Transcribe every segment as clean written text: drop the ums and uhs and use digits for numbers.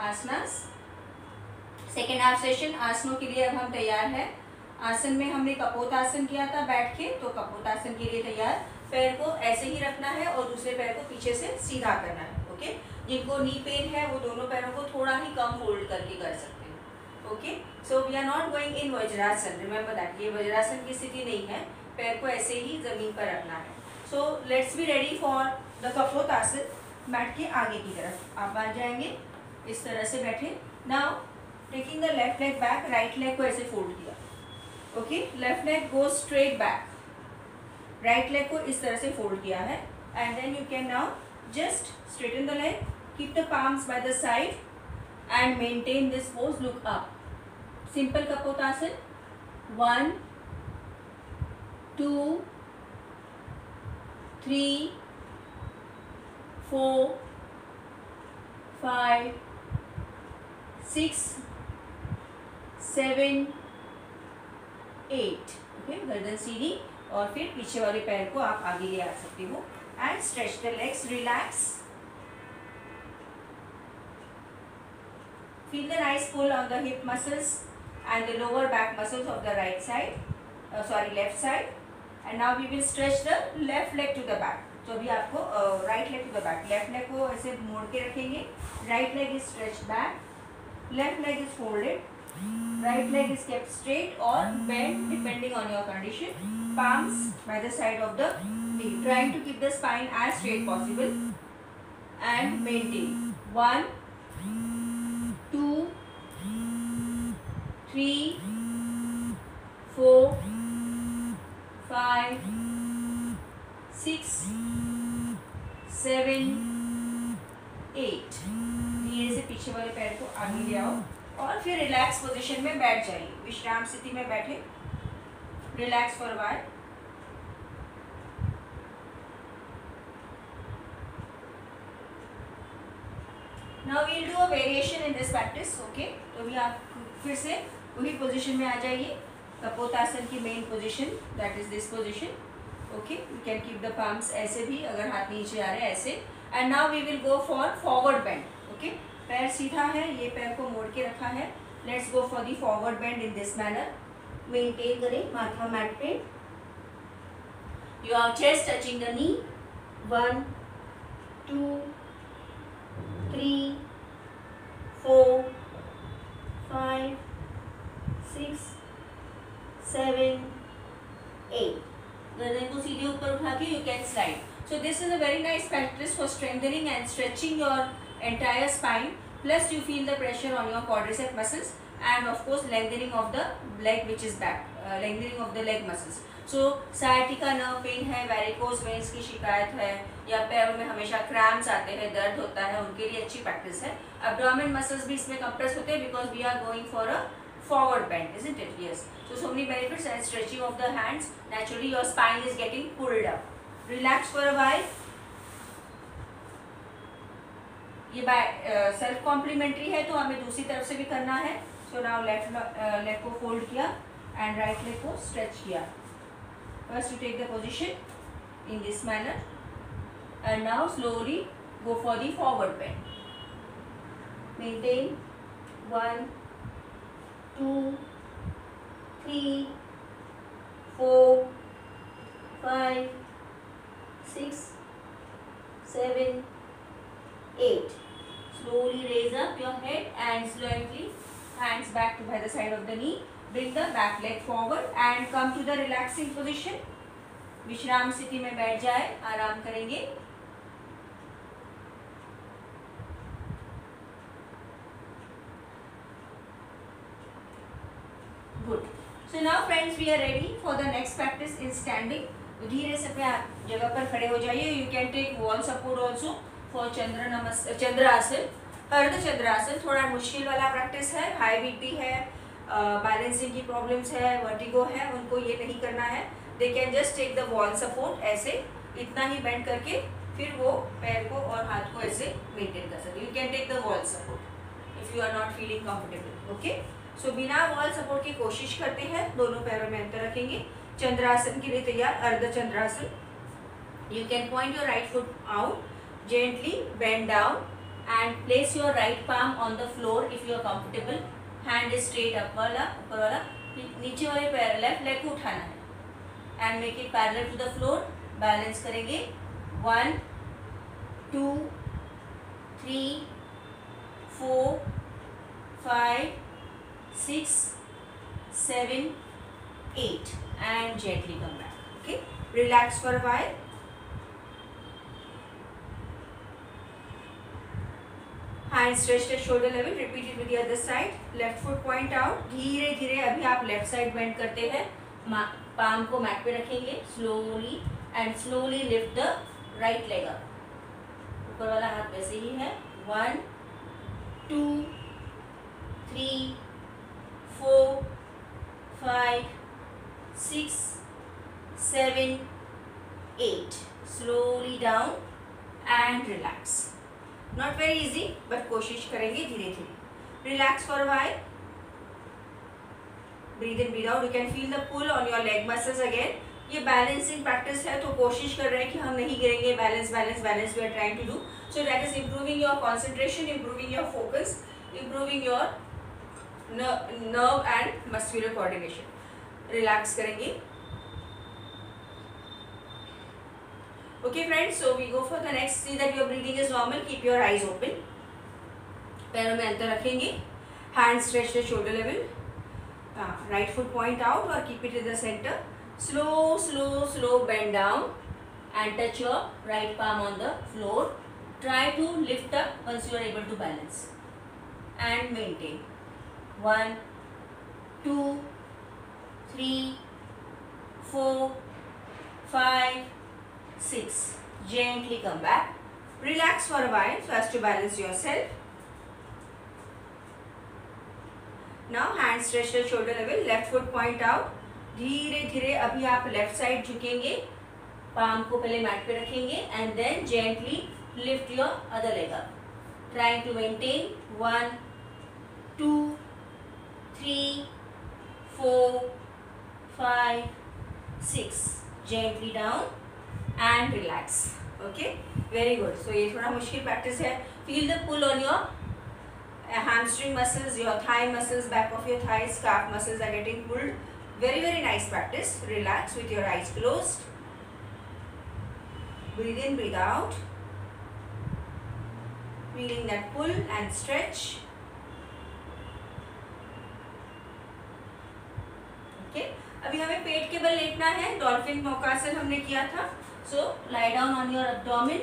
asanas. Second half session आसनों के लिए अब हम तैयार हैं. आसन में हमने कपोतासन किया था बैठ के, तो कपोतासन के लिए तैयार. पैर को ऐसे ही रखना है और दूसरे पैर को पीछे से सीधा करना है. ओके. जिनको नी पेन है वो दोनों पैरों को थोड़ा ही कम फोल्ड करके कर सकते हैं. Okay. So we are not going in vajrasana. Remember that ये वज्रासन की स्थिति नहीं है. पैर को ऐसे ही जमीन पर रखना है. So let's be ready for the kapotasana. बैठ के आगे की तरफ आप बढ़ जाएंगे. इस तरह से बैठे. Now taking the left leg back, right leg को ऐसे फोल्ड किया. Okay. Left leg go straight back, right leg को इस तरह से फोल्ड किया है. And then you can now just straighten the leg, keep the palms by the side and maintain this pose. Look up. Simple kapotasana. 1 2 3 4 5 6 7 8. Okay. गर्दन सीधी और फिर पीछे वाले पैर को आप आगे ले आ सकते हो. And stretch the legs. Relax. Feel the nice pull on the hip muscles and the lower back muscles of the right side, left side. And now we will stretch the left leg to the back. तो अभी आपको right leg to the back. Left leg को ऐसे मोड़ के रखेंगे. Right leg is stretch back, left leg is folded, right leg is kept straight or bent depending on your condition. Palms by the side of the knee, trying to keep the spine as straight possible and maintain. 1 2 3 4 5 6 7 8. धीरे से पीछे वाले पैर को आगे ले आओ और फिर रिलैक्स पोजीशन में बैठ जाइए. विश्राम स्थिति में बैठे. Relax for a while. Now we will do a variation in this practice. Okay. तो भी आप फिर से वही पोजीशन में आ जाइए. कपोतासन की main position, that is this position. Okay. You can keep the palms ऐसे भी, अगर हाथ नीचे आ रहे हैं ऐसे. And now we will go for forward bend. Okay. पैर सीधा है, ये पैर को मोड़ के रखा है. Let's go for the forward bend in this manner. Maintain करें माथा मैट पे. Your chest touching the knee. 1 2 3 4 5 6 7 8. गर्दन को सीधे ऊपर उठा के you can slide. So this is a very nice practice for strengthening and stretching your entire spine. Plus you feel the pressure on your quadricep muscles and of course lengthening of the leg which is back, lengthening of the leg muscles. So sciatica nerve pain है, varicose veins की शिकायत है या पैरों में हमेशा cramps आते हैं, दर्द होता है, उनके लिए अच्छी practice है. Abdomen muscles भी इसमें compress होते हैं because we are going for a forward bend, isn't it? Yes. So many benefits and stretching of the hands. Naturally your spine is getting pulled up. Relax for a while. ये self complimentary है तो हमें दूसरी तरफ से भी करना है. सो नाउ लेफ्ट लेग को फोल्ड किया एंड राइट लेग को स्ट्रेच किया. First you take the position in this manner and now slowly go for the forward bend. Maintain. 1 2 3 4 5 6 7 8. Slowly raise up your head and slowly hands back to by the side of the knee. Bring the back leg forward and come to the relaxing position. विश्राम स्थिति में बैठ जाए. आराम करेंगे. Good. So now friends we are ready for the next practice in standing. धीरे से अपने जगह पर खड़े हो जाइए. You can take wall support also for Chandrasana. Ardhachandrasana थोड़ा मुश्किल वाला प्रैक्टिस है. हाई बीपी है, बैलेंसिंग की प्रॉब्लम्स है, वर्टिगो है, उनको ये नहीं करना है. They can just take the wall support. ऐसे इतना ही बेंड करके फिर वो पैर को और हाथ को ऐसे मेंटेन कर सकते. You can take the wall support if you are not feeling comfortable. Okay. So बिना वॉल सपोर्ट की कोशिश करते हैं. दोनों पैरों में अंतर रखेंगे. चंद्रासन के लिए तैयार. Ardha Chandrasana. You can point your right foot out, gently bend down and place your right palm on the floor if you are comfortable. Hand is straight up वाला, ऊपर वाला, नीचे वाले पैर लेफ्ट लेग को उठाना है and make it parallel to the floor. Balance करेंगे 1 2 3 4 5 6 7 8 and gently come back. Okay, relax for a while. Hand stretched at shoulder level. Repeat it with the other side. Left foot point out. धीरे धीरे अभी आप left side bend करते हैं. Palm को mat पे रखेंगे. Slowly and slowly lift the right leg up. ऊपर वाला हाथ वैसे ही है. 1 2 3 4 5 6 7 8. Slowly down and relax. Not very easy, but कोशिश करेंगे धीरे धीरे. Relax for a while. Breathe in, breathe out. You can feel the pull on your leg muscles again. ये बैलेंसिंग प्रैक्टिस है तो कोशिश कर रहे हैं कि हम नहीं गिरेंगे. Balance balance balance we are trying to do. So that is improving your concentration, improving your focus, improving your nerve and muscular coordination. Relax करेंगे. Okay friends, so we go for the next. See that your breathing is normal. Keep your eyes open. पैरों में अंतर रखेंगे. Hands stretched at shoulder level. Right foot point out or keep it in the center. Slow, slow, slow bend down and touch your right palm on the floor. Try to lift up once you are able to balance and maintain. 1 2 3 4 5 6. Gently come back. Relax for a while so as to balance yourself. Now hands stretched at shoulder level. Left foot point out. धीरे धीरे अभी आप left side झुकेंगे. Palm को पहले mat पे रखेंगे and then gently lift your other leg up. Trying to maintain 1 2 3 4 5 6. Gently down and relax. Okay, very good. So ये थोड़ा मुश्किल प्रैक्टिस है. Feel the pull on your hamstring muscles, your thigh muscles, back of your thighs, calf muscles are getting pulled. Very very nice practice. Relax with your eyes closed. Breathe in, breathe out. Feeling that pull and stretch. Okay. अभी हमें पेट के बल लेटना है. Dolphin नौकासन हमने किया था. So lie down on your abdomen.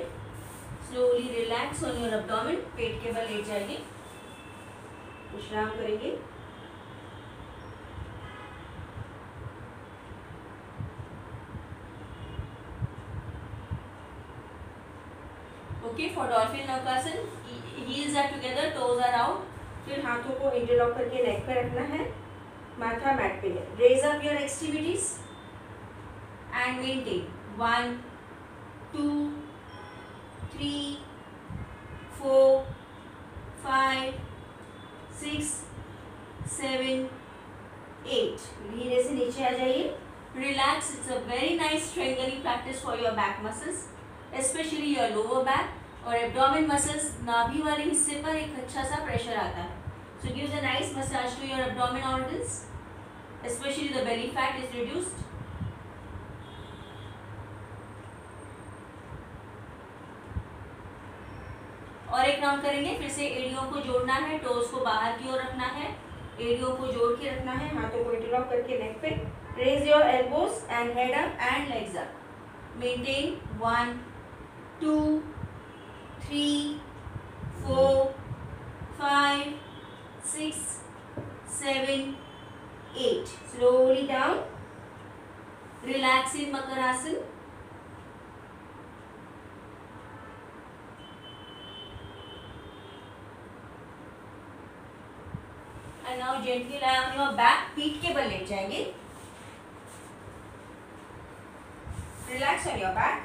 Slowly relax on your abdomen. पेट के बल लेट जाएंगे. विश्राम करेंगे. Okay, for dolphin नौकासन, heels are together, toes are out. फिर हाथों को इंटरलॉक करके नेक पे रखना है. माथा मैट पे है. Raise up your extremities and maintain. 1 2 3 4 5 6 7 8. धीरे से नीचे आ जाइए. Relax. It's a very nice strengthening practice for your back muscles, especially your lower back और abdomen muscles. नाभि वाले हिस्से पर एक अच्छा सा प्रेशर आता है. So it gives a nice massage to your abdomen organs, especially the belly fat is reduced. और एक राउंड करेंगे. फिर से एड़ियों को जोड़ना है. टोज को बाहर की ओर रखना है. एड़ियों को जोड़ के रखना है. हाथों को इंटरलॉक करके नेक पे. Raise your elbows and head up and legs up. Maintain 1 2 3 4 5 6 7 8. Slowly down. Relax in Makarasan. And now gently lie on your back. पीठ के बल लेट जाएंगे. Relax on your back.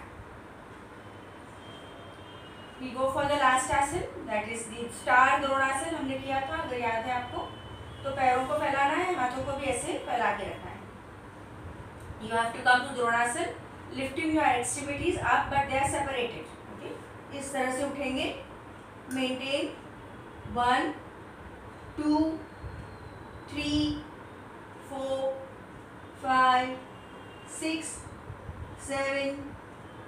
We go for the last आसन. That is the star द्रोणासन हमने किया था. अगर याद है आपको तो पैरों को फैलाना है. हाथों को भी ऐसे फैला के रखना है. You have to come to द्रोणासन, lifting your extremities up but they are separated. Okay. इस तरह से उठेंगे. maintain 1 2 3 4 5 6 7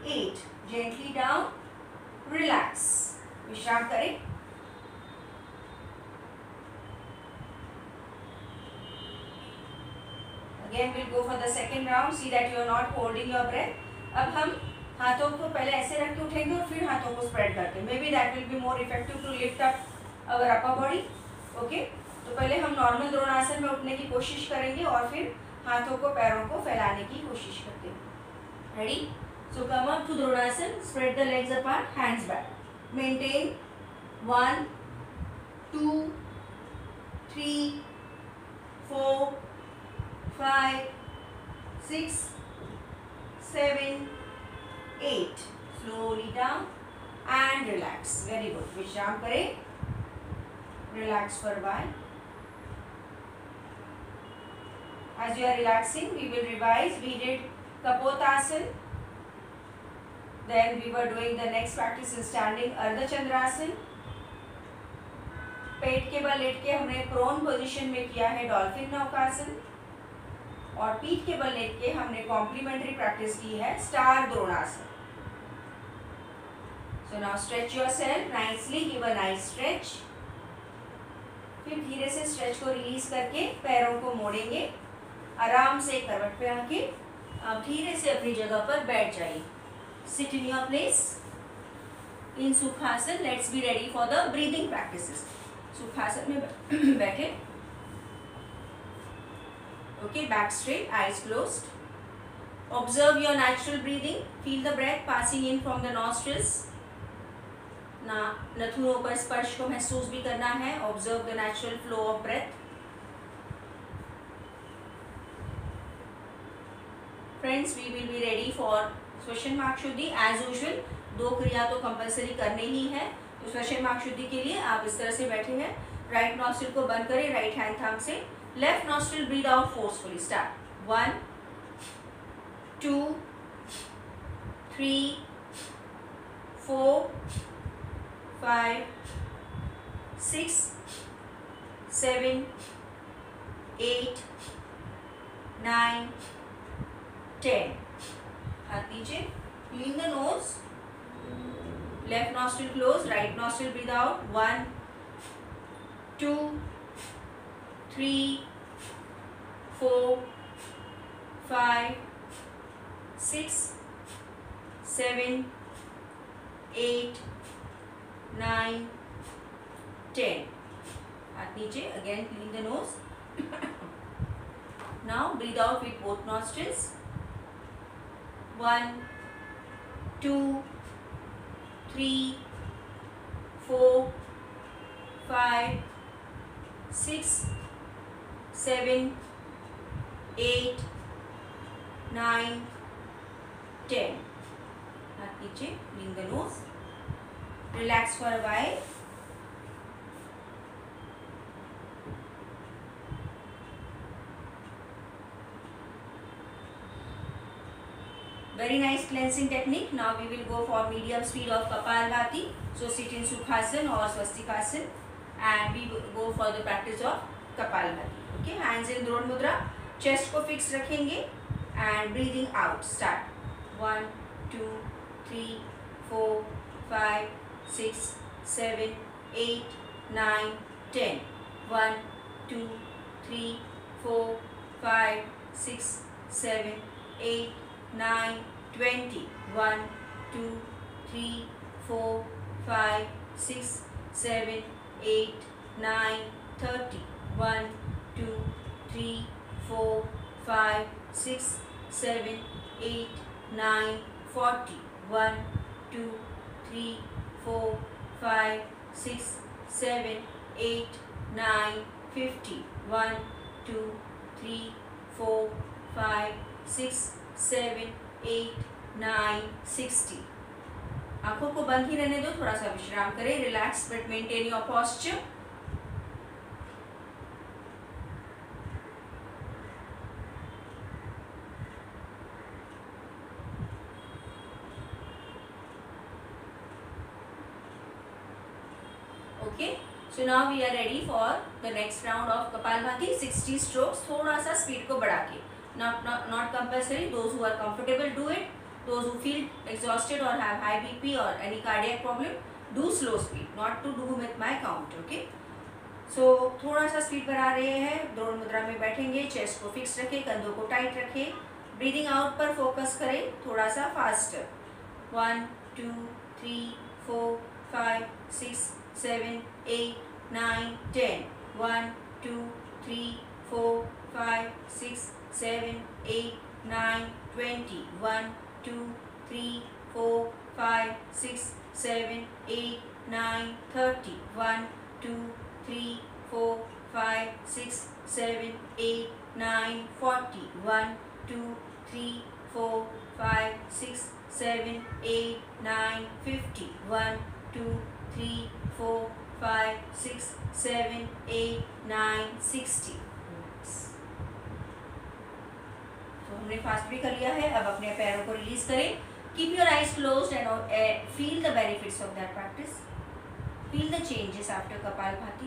8. Gently down, relax. विश्राम करें. Again we'll go for the second round. See that you are not holding your breath. अब हम हाथों को पहले ऐसे रख के उठेंगे और फिर हाथों को स्प्रेड करके. Maybe that will be more effective to lift up our upper body. Okay? तो पहले हम नॉर्मल द्रोणासन में उठने की कोशिश करेंगे और फिर हाथों को पैरों को फैलाने की कोशिश करते हैं. Ready? So come up to Dronasana. Spread the legs apart. Hands back. Maintain 1 2 3 4 5 6 7 8. Slowly down and relax. Very good. विश्राम करें. Relax for a while. As you are relaxing, we will revise. We did Kapotasana. Then we were doing the next practice in standing Ardha Chandrasana. पेट के बल late के हमने prone position में किया है dolphin नौकासन. और पीठ के बल लेट के हमने कॉम्प्लीमेंट्री प्रैक्टिस की है star द्रोणासन. So now stretch yourself nicely. Give a nice stretch. फिर धीरे से स्ट्रेच को रिलीज करके पैरों को मोड़ेंगे. आराम से करवट पे आके आप धीरे से अपनी जगह पर बैठ जाइए. Sit in your place. In Sukhasan, let's be ready for the breathing practices. Sukhasan में बैठे. Okay, back straight, eyes closed. Observe your natural breathing. Feel the breath passing in from the nostrils. नाथुनों पर स्पर्श को महसूस भी करना है. Observe the natural flow of breath. Friends, we will be ready for श्वसन मार्ग शुद्धि. एज यूजुअल 2 क्रिया तो कंपलसरी करनी ही है. तो श्वसन मार्ग शुद्धि के लिए आप इस तरह से बैठे हैं. राइट नॉस्ट्रिल को बंद करें राइट हैंड थंब से. Left nostril breathe out forcefully. Start 1 2 3 4 5 6 7 8 9 10. हाथ नीचे. Clean the nose. Left nostril close. Right nostril breathe out. 1 2 3 4 5 6 7 8 9 10. हाथ नीचे. Again clean the nose. Now breathe out with both nostrils. 1 2 3 4 5 6 7 8 9 10. हाथ नीचे. Clean the nose. Relax for a while. Very nice cleansing technique. Now we will go for medium speed of Kapalbhati. So sit in Sukhasana or Swastikasana and we will go for the practice of Kapalbhati. Okay, hands in Drona Mudra. Chest को fix रखेंगे and breathing out. Start. 1 2 3 4 5 6 7 8 9 10. 1 2 3 4 5 6 7 8 9 20. 1 2 3 4 5 6 7 8 9 30. 1 2 3 4 5 6 7 8 9 40. 1 2 3 4 5 6 7 8 9 50. 1 2 3 4 5 6 7 8 9 60. आंखों को बंद ही रहने दो. थोड़ा सा विश्राम करें. Relax but maintain your posture. So now we are ready for the next round of kapalbhati 60 strokes. थोड़ा सा स्पीड को बढ़ा के, not compulsory. Those who are comfortable do it. Those who feel exhausted or have high BP or any cardiac problem, do slow speed, not to do with my count. Okay. सो थोड़ा सा speed बढ़ा रहे हैं. द्रोण मुद्रा में बैठेंगे, chest को fix रखें, कंधों को टाइट रखें, ब्रीदिंग आउट पर फोकस करें. थोड़ा सा फास्टर. 1 2 3 4 5 6 7 8 9 10. 1 2 3 4 5 6 7 8 9 20. 1 2 3 4 5 6 7 8 9 30. 1 2 3 4 5 6 7 8 9 40. 1 2 3 4 5 6 7 8 9 50. 1 2 3 4 5 6 7 8 9 60. तो हमने फास्ट भी कर लिया है. अब अपने पैरों को रिलीज करें. Keep your eyes closed end feel the benefits of that practice. Feel the changes after Kapalbhati.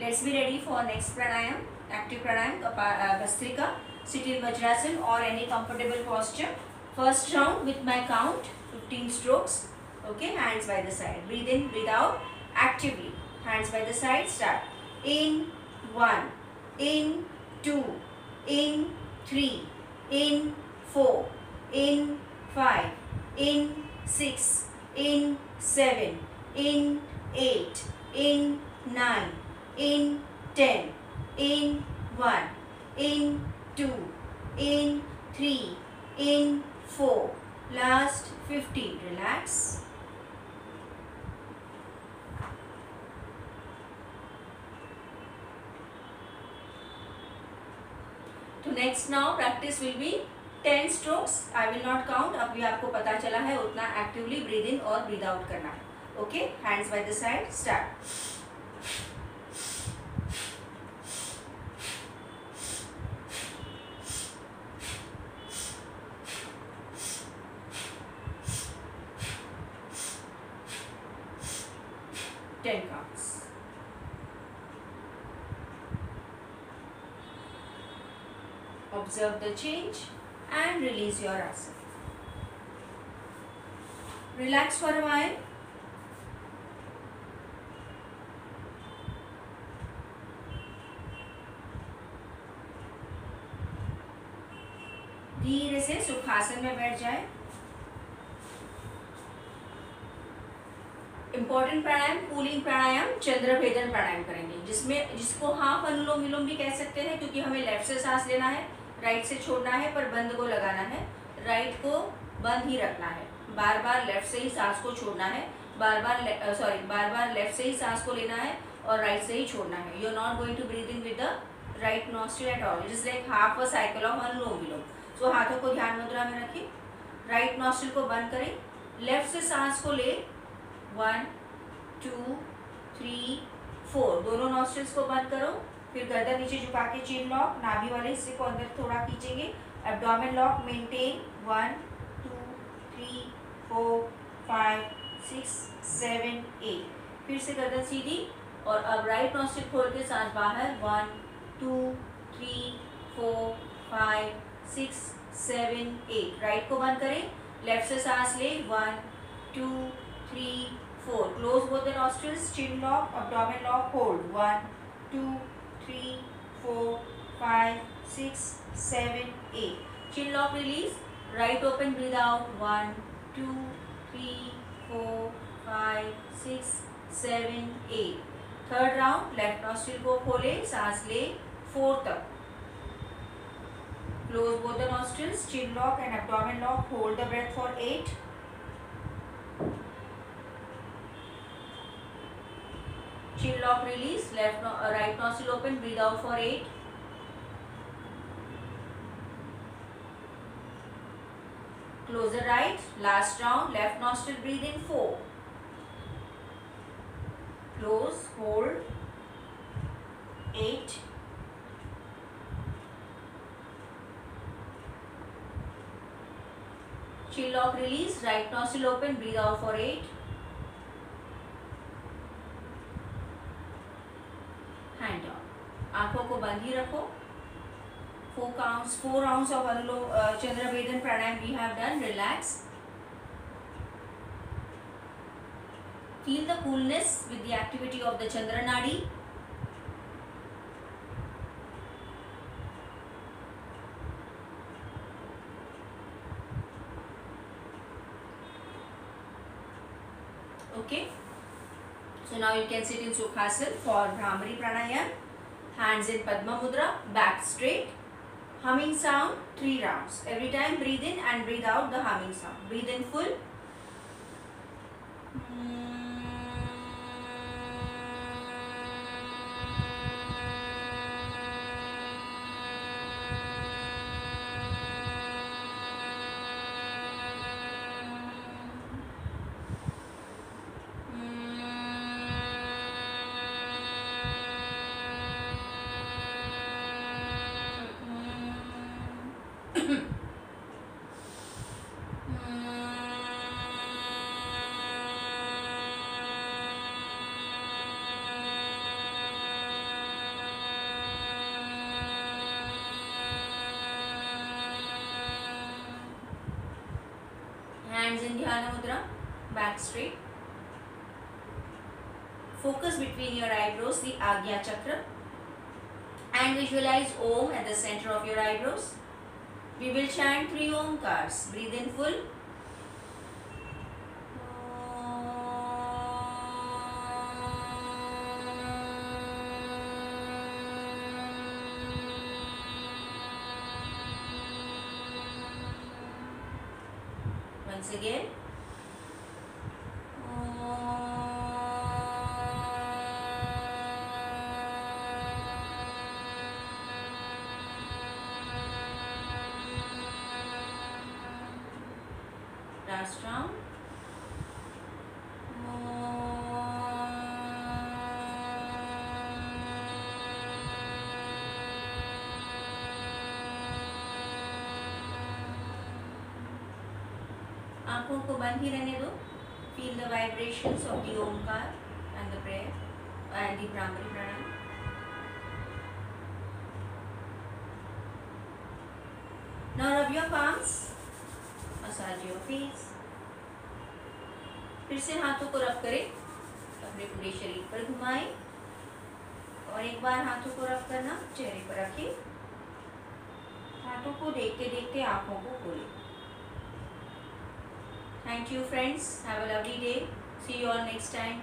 Let's be ready for next pranayam, active pranayam, Bhastrika. Sit in Vajrasan or any comfortable posture. First round with my count, 15 strokes. Okay, hands by the side. Breathe in, breathe out actively. Hands by the side, start. In 1, in 2, in 3, in 4, in 5, in 6, in 7, in 8, in 9, in 10, in 1, in 2, in 3, in 4, last 15. Relax. तो next now practice will be 10 strokes. I will not count. अभी आपको पता चला है उतना actively breathe in और breathe out करना है. Okay, hands bye the side, start. Ten counts. Observe the change and release your asana. Relax for a while. धीरे से सुखासन में बैठ जाए. इंपॉर्टेंट प्राणायाम, कूलिंग प्राणायाम, चंद्र भेदन प्राणायाम करेंगे, जिसको हाफ अनुलोम विलोम भी कह सकते हैं, क्योंकि हमें लेफ्ट से सांस लेना है, राइट से छोड़ना है, पर बंद को लगाना है. राइट को बंद ही रखना है. बार बार लेफ्ट से ही सांस को छोड़ना है. बार बार लेफ्ट से ही सांस को लेना है और राइट से ही छोड़ना है. You are not going to breathe in with the right nostril at all. It is like half a cycle of Anulom Vilom. So हाथों को ध्यान मुद्रा में रखिए. राइट नॉस्ट्रिल को बंद करें. लेफ्ट से सांस को ले. 1 2 3 4. दोनों नॉस्ट्रिल्स को बंद करो. फिर गर्दन नीचे झुका के चिन लॉक, नाभि वाले हिस्से को अंदर थोड़ा खींचेंगे. Abdomen lock maintain. 1 2 3 4 5 6 7 8. फिर से गर्दन सीधी और अब राइट नॉस्ट्रिल खोल के सांस बाहर. 1 2 3 4 5 6 7 8. राइट को बंद करें. लेफ्ट से सांस ले. 1 2 3 4. Close both the nostrils. Chin lock, abdomen lock, hold. 1 2 3 4 5 6 7 8. Chin lock release. Right open, breathe out. 1 2 3 4 5 6 7 8. Third round. Left nostril को खोले, सांस ले 4 तक. Close both the nostrils. Chin lock and abdomen lock. Hold the breath for 8. Chin lock release. Right nostril open. Breathe out for 8. Close the right. Last round. Left nostril. Breathe in 4. Close. Hold. 8. Chin lock release, right nostril open, breathe out for 8. Hand down. आंखों को बंद ही रखो. 4 rounds of Chandra Vedan Pranayam we have done. Relax. Feel the coolness with the activity of the Chandra Nadi. Okay. So now you can sit in Sukhasana for Bhramari Pranayam. Hands in Padma Mudra, back straight. Humming sound 3 rounds. Every time breathe in and breathe out the humming sound. Breathe in full. Hands in Dhyana Mudra, back straight. Focus between your eyebrows, the Agya Chakra, and visualize Om at the center of your eyebrows. We will chant 3 Omkars. Breathe in full. Once again. Last round. आंखों को बंद ही रहने दो. Feel the vibrations of the Omkar and the prayer and the Bhramari Pranayam. Now rub your palms. Massage your face. फिर से हाथों को रब करें, अपने पूरे शरीर पर घुमाएं और एक बार हाथों को रब करना चेहरे पर रखें. हाथों को देखते देखते आंखों को खोलें. Thank you friends. Have a lovely day. See you all next time.